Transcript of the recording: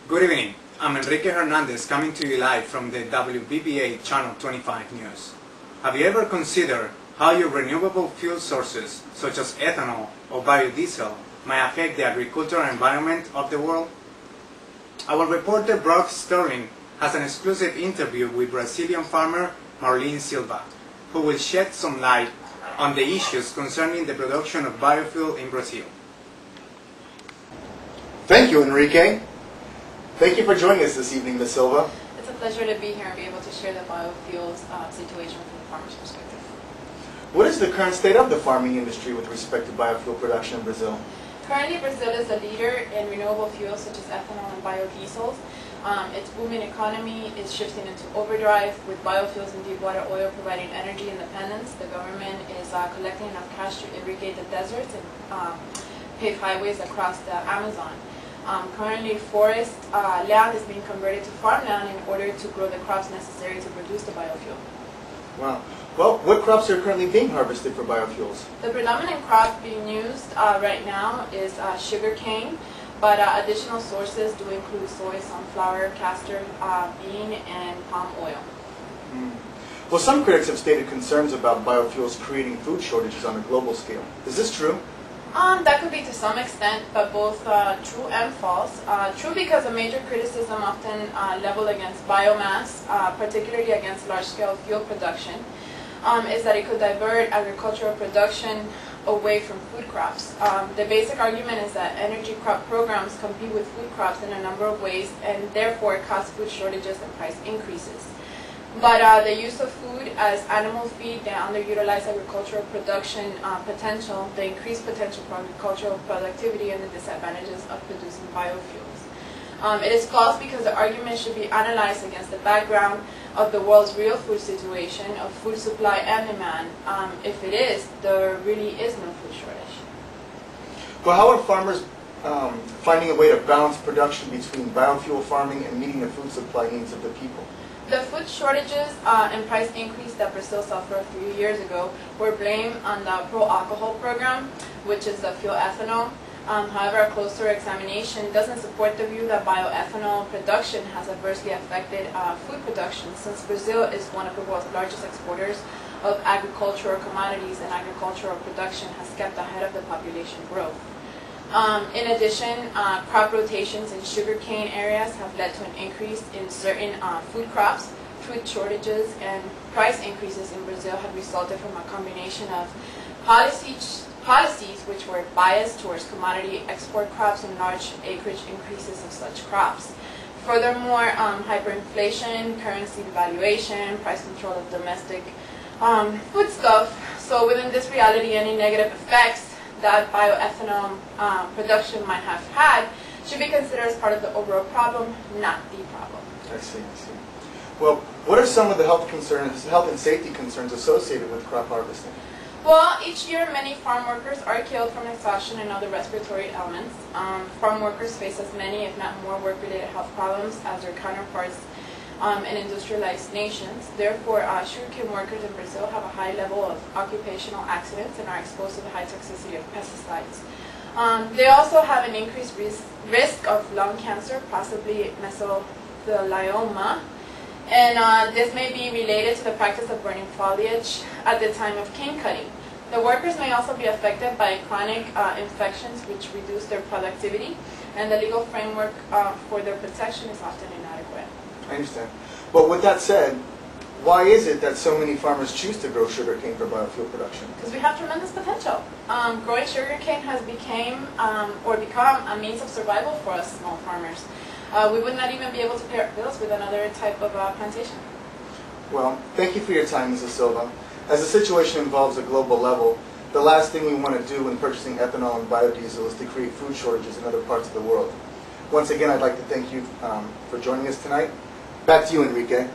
Good evening. I'm Enrique Hernandez coming to you live from the WBBA Channel 25 News. Have you ever considered how your renewable fuel sources, such as ethanol or biodiesel, may affect the agricultural environment of the world? Our reporter Brock Sterling has an exclusive interview with Brazilian farmer Marlene Silva, who will shed some light on the issues concerning the production of biofuel in Brazil. Thank you, Enrique. Thank you for joining us this evening, Ms. Silva. It's a pleasure to be here and be able to share the biofuels situation from the farmer's perspective. What is the current state of the farming industry with respect to biofuel production in Brazil? Currently, Brazil is a leader in renewable fuels such as ethanol and biodiesels. Its booming economy is shifting into overdrive with biofuels and deep water oil providing energy independence. The government is collecting enough cash to irrigate the deserts and pave highways across the Amazon. Currently, forest land is being converted to farmland in order to grow the crops necessary to produce the biofuel. Wow. Well, what crops are currently being harvested for biofuels? The predominant crop being used right now is sugarcane, but additional sources do include soy, sunflower, castor, bean, and palm oil. Well, some critics have stated concerns about biofuels creating food shortages on a global scale. Is this true? That could be to some extent, but both true and false. True because a major criticism often leveled against biomass, particularly against large-scale fuel production, is that it could divert agricultural production away from food crops. The basic argument is that energy crop programs compete with food crops in a number of ways and therefore cause food shortages and price increases. But the use of food as animal feed, the underutilized agricultural production potential, the increased potential for agricultural productivity, and the disadvantages of producing biofuels. It is false because the argument should be analyzed against the background of the world's real food situation, of food supply and demand. If it is, there really is no food shortage. Well, how are farmers finding a way to balance production between biofuel farming and meeting the food supply needs of the people? The food shortages and price increase that Brazil suffered a few years ago were blamed on the pro-alcohol program, which is the fuel ethanol. However, a closer examination doesn't support the view that bioethanol production has adversely affected food production, since Brazil is one of the world's largest exporters of agricultural commodities, and agricultural production has kept ahead of the population growth. In addition, crop rotations in sugarcane areas have led to an increase in certain food crops. Food shortages and price increases in Brazil have resulted from a combination of policies which were biased towards commodity export crops and large acreage increases of such crops. Furthermore, hyperinflation, currency devaluation, price control of domestic foodstuff. So within this reality, any negative effects that bioethanol production might have had should be considered as part of the overall problem, not the problem. I see. Well, what are some of the health and safety concerns associated with crop harvesting? Well, each year many farm workers are killed from exhaustion and other respiratory ailments. Farm workers face as many, if not more, work-related health problems as their counterparts in industrialized nations. Therefore, sugarcane workers in Brazil have a high level of occupational accidents and are exposed to the high toxicity of pesticides. They also have an increased risk of lung cancer, possibly mesothelioma, and this may be related to the practice of burning foliage at the time of cane cutting. The workers may also be affected by chronic infections which reduce their productivity, and the legal framework for their protection is often inadequate. I understand. But with that said, why is it that so many farmers choose to grow sugarcane for biofuel production? Because we have tremendous potential. Growing sugarcane has become a means of survival for us small farmers. We would not even be able to pay our bills with another type of plantation. Well, thank you for your time, Mrs. Silva. As the situation involves a global level, the last thing we want to do when purchasing ethanol and biodiesel is to create food shortages in other parts of the world. Once again, I'd like to thank you for joining us tonight. Back to you, Enrique.